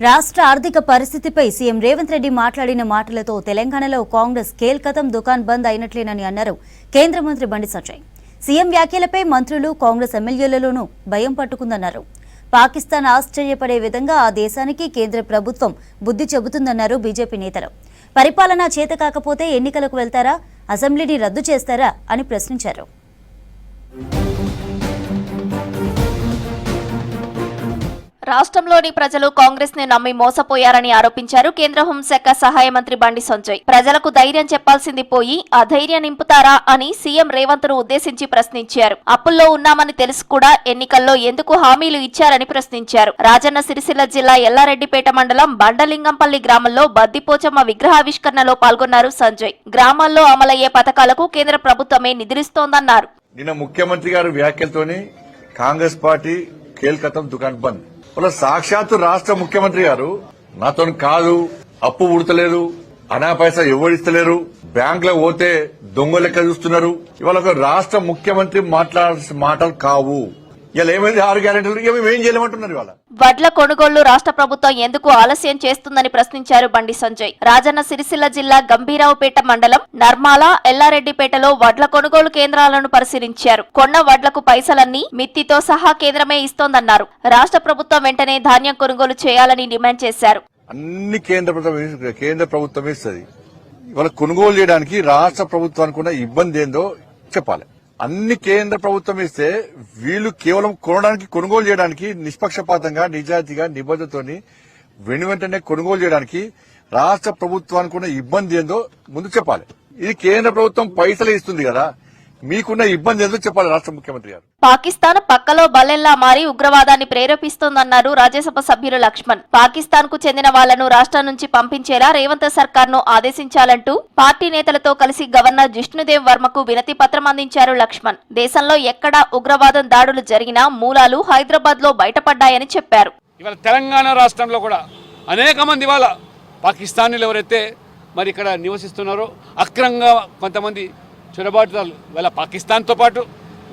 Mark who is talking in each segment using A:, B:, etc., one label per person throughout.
A: రాష్ట్ర ఆర్థిక పరిస్థితిపై సీఎం రేవంత్ రెడ్డి మాట్లాడిన మాటలతో తెలంగాణలో కాంగ్రెస్ కేల్కతం దుకాన్ బంద్ అయినట్లేనని అన్నారు కేంద్ర మంత్రి బండి సంజయ్. సీఎం వ్యాఖ్యలపై మంత్రులు, కాంగ్రెస్ ఎమ్మెల్యేలలోనూ భయం పట్టుకుందన్నారు. పాకిస్తాన్ ఆశ్చర్యపడే విధంగా ఆ దేశానికి కేంద్ర ప్రభుత్వం బుద్ధి చెబుతుందన్నారు బీజేపీ నేతలు. పరిపాలన చేత కాకపోతే ఎన్నికలకు వెళ్తారా, అసెంబ్లీని రద్దు చేస్తారా అని ప్రశ్నించారు.
B: రాష్ట్రంలోని ప్రజలు కాంగ్రెస్ ని నమ్మి మోసపోయారని ఆరోపించారు కేంద్ర హోంశాఖ సహాయ మంత్రి బండి సంజయ్. ప్రజలకు ధైర్యం చెప్పాల్సింది పోయి అధైర్యం నింపుతారా అని సీఎం రేవంత్ ను ఉద్దేశించి ప్రశ్నించారు. అప్పుల్లో ఉన్నామని తెలుసు కూడా ఎన్నికల్లో ఎందుకు హామీలు ఇచ్చారని ప్రశ్నించారు. రాజన్న సిరిసిల్ల జిల్లా ఎల్లారెడ్డిపేట మండలం బండలింగంపల్లి గ్రామంలో బద్దిపోచమ్మ విగ్రహావిష్కరణలో పాల్గొన్నారు సంజయ్. గ్రామాల్లో అమలయ్యే పథకాలకు కేంద్ర ప్రభుత్వమే నిధులిస్తోందన్నారు.
C: నిన్న ముఖ్యమంత్రి గారి వ్యాఖ్యలతోనే కాంగ్రెస్ పార్టీ కేల్కతం దుకాన్ బంద్. వాళ్ళ సాక్షాత్తు రాష్ట్ర ముఖ్యమంత్రి గారు నాతో కాదు, అప్పు ఉడతలేరు, అనా పైసా ఎవరిస్తలేరు, బ్యాంక్ లో పోతే దొంగ లెక్క చూస్తున్నారు. ఇవాళ ఒక రాష్ట్ర ముఖ్యమంత్రి మాట్లాడాల్సిన మాటలు కావు. ఇలా ఏమైంది 6 గ్యారెంటీలు ఏం చేయలేమంటున్నారు. ఇవాళ
B: వడ్ల కొనుగోళ్లు రాష్ట్ర ప్రభుత్వం ఎందుకు ఆలస్యం చేస్తుందని ప్రశ్నించారు బండి సంజయ్. రాజన్న సిరిసిల్ల జిల్లా గంభీరావుపేట మండలం నర్మాల, ఎల్లారెడ్డిపేటలో వడ్ల కొనుగోలు కేంద్రాలను పరిశీలించారు. కొన్న వడ్లకు పైసలన్నీ మిత్తితో సహా కేంద్రమే ఇస్తోందన్నారు. రాష్ట్ర ప్రభుత్వం వెంటనే ధాన్యం కొనుగోలు చేయాలని డిమాండ్ చేశారు.
C: అన్ని కేంద్ర ప్రభుత్వం ఇస్తుంది. ఇవాళ కొనుగోలు చేయడానికి రాష్ట్ర ప్రభుత్వానికి ఉన్న ఇబ్బంది ఏందో చెప్పాలి. అన్ని కేంద్ర ప్రభుత్వం ఇస్తే వీళ్ళు కేవలం కొనుగోలు చేయడానికి నిష్పక్షపాతంగా, నిజాయితీగా, నిబద్ధతోని వెంటనే కొనుగోలు చేయడానికి రాష్ట్ర ప్రభుత్వానికి ఉన్న ఇబ్బంది ఏందో ముందు చెప్పాలి. ఇది కేంద్ర ప్రభుత్వం పైసలు ఇస్తుంది కదా, మీకున్న ఇబ్బంది ఏందో చెప్పాలి రాష్ట్ర ముఖ్యమంత్రి గారు.
B: పాకిస్తాన్ పక్కలో బల్లెల్లా మారి ఉగ్రవాదాన్ని ప్రేరేపిస్తోందన్నారు రాజ్యసభ సభ్యులు లక్ష్మణ్. పాకిస్తాన్ కు చెందిన వాళ్లను రాష్ట్రం నుంచి పంపించేలా రేవంత్ సర్కార్ ను ఆదేశించాలంటూ పార్టీ నేతలతో కలిసి గవర్నర్ జిష్ణుదేవ్ వర్మకు వినతి పత్రం అందించారు లక్ష్మణ్. దేశంలో ఎక్కడా ఉగ్రవాదం దాడులు జరిగినా మూలాలు హైదరాబాద్ లో బయటపడ్డాయని చెప్పారు.
D: ఇవాళ తెలంగాణ రాష్ట్రంలో కూడా అనేక మంది ఇవాళ పాకిస్తానీలు ఎవరైతే మరి ఇక్కడ నివసిస్తున్నారో అక్రమంగా కొంతమంది చొరబాటుదారులు ఇవాళ పాకిస్తాన్తో పాటు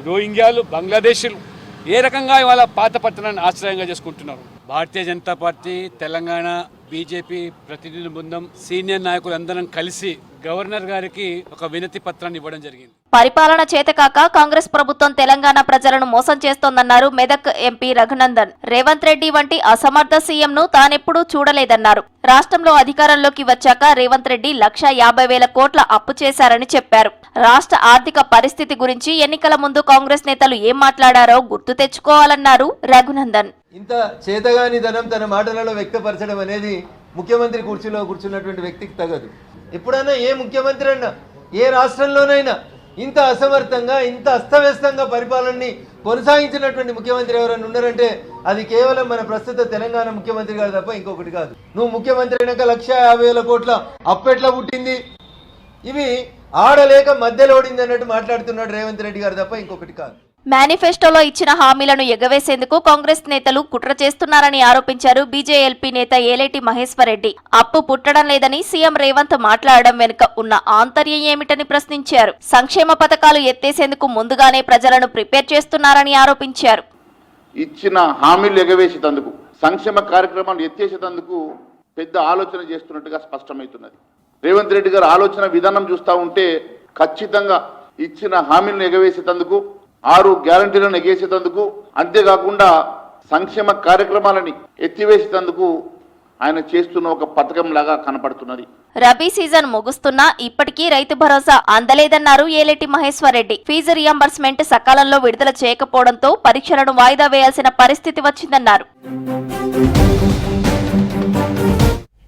D: రోహింగ్యాలు, బంగ్లాదేశీలు ఏ రకంగా ఇవాళ పాత పట్టణాన్ని ఆశ్రయంగా చేసుకుంటున్నారు. భారతీయ జనతా పార్టీ, తెలంగాణ బీజేపీ ప్రతినిధుల బృందం, సీనియర్ నాయకులు అందరం కలిసి గవర్నర్ గారికి ఒక వినతి పత్రాన్ని ఇవ్వడం జరిగింది.
B: పరిపాలన చేతకాక కాంగ్రెస్ ప్రభుత్వం తెలంగాణ ప్రజలను మోసం చేస్తోందన్నారు మెదక్ ఎంపీ రఘునందన్. రేవంత్ రెడ్డి వంటి అసమర్థ సీఎం ను తానెప్పుడూ చూడలేదన్నారు. రాష్ట్రంలో అధికారంలోకి వచ్చాక రేవంత్ రెడ్డి 1,50,000 కోట్ల అప్పు చేశారని చెప్పారు. రాష్ట్ర ఆర్థిక పరిస్థితి గురించి ఎన్నికల ముందు కాంగ్రెస్ నేతలు ఏం మాట్లాడారో గుర్తు తెచ్చుకోవాలన్నారు రఘునందన్.
E: ఇంత చేతగాని ధనం తన మాటలలో వ్యక్తపరచడం అనేది ముఖ్యమంత్రి కుర్చీలో కూర్చున్నటువంటి వ్యక్తికి తగదు. ఎప్పుడైనా ఏ ముఖ్యమంత్రి అన్నా ఏ రాష్ట్రంలోనైనా ఇంత అసమర్థంగా, ఇంత అస్తవ్యస్తంగా పరిపాలనని కొనసాగించినటువంటి ముఖ్యమంత్రి ఎవరైనా ఉన్నారంటే అది కేవలం మన ప్రస్తుత తెలంగాణ ముఖ్యమంత్రి గారు తప్ప ఇంకొకటి కాదు. నువ్వు ముఖ్యమంత్రి అయినాక 1,50,000 కోట్ల అప్పెట్లా పుట్టింది, ఇవి ఆడలేక మధ్యలో ఓడింది అన్నట్టు మాట్లాడుతున్నాడు రేవంత్ రెడ్డి గారు తప్ప ఇంకొకటి కాదు.
B: మేనిఫెస్టోలో ఇచ్చిన హామీలను ఎగవేసేందుకు కాంగ్రెస్ నేతలు కుట్ర చేస్తున్నారని ఆరోపించారు బీజేఎల్పీ నేత ఏలేటి మహేశ్వర్ రెడ్డి. అప్పు పుట్టడం లేదని సీఎం రేవంత్ మాట్లాడడం వెనుక ఉన్న ఆంతర్యం ఏమిటని ప్రశ్నించారు. సంక్షేమ పథకాలు ఎత్తేసేందుకు ముందుగానే ప్రజలను ప్రిపేర్ చేస్తున్నారని ఆరోపించారు.
F: ఇచ్చిన హామీలు ఎగవేసేందుకు, సంక్షేమ కార్యక్రమాలు ఎత్తేసేందుకు పెద్ద ఆలోచన చేస్తున్నట్టుగా స్పష్టమవుతున్నది. రేవంత్ రెడ్డి గారు ఆలోచన విధానం చూస్తూ ఉంటే ఖచ్చితంగా ఇచ్చిన హామీలను ఎగవేసేందుకు, 6 గ్యారంటీలను ఎగేసేందుకు, అంతేకాకుండా సంక్షేమ కార్యక్రమాలని ఎత్తివేసేందుకు ఆయన చేస్తున్న ఒక పథకం లాగా కనపడుతున్నది.
B: రబీ సీజన్ ముగుస్తున్నా ఇప్పటికీ రైతు భరోసా అందలేదన్నారు ఏలేటి మహేశ్వర్ రెడ్డి. ఫీజు రియంబర్స్మెంట్ సకాలంలో విడుదల చేయకపోవడంతో పరీక్షలను వాయిదా వేయాల్సిన పరిస్థితి వచ్చిందన్నారు.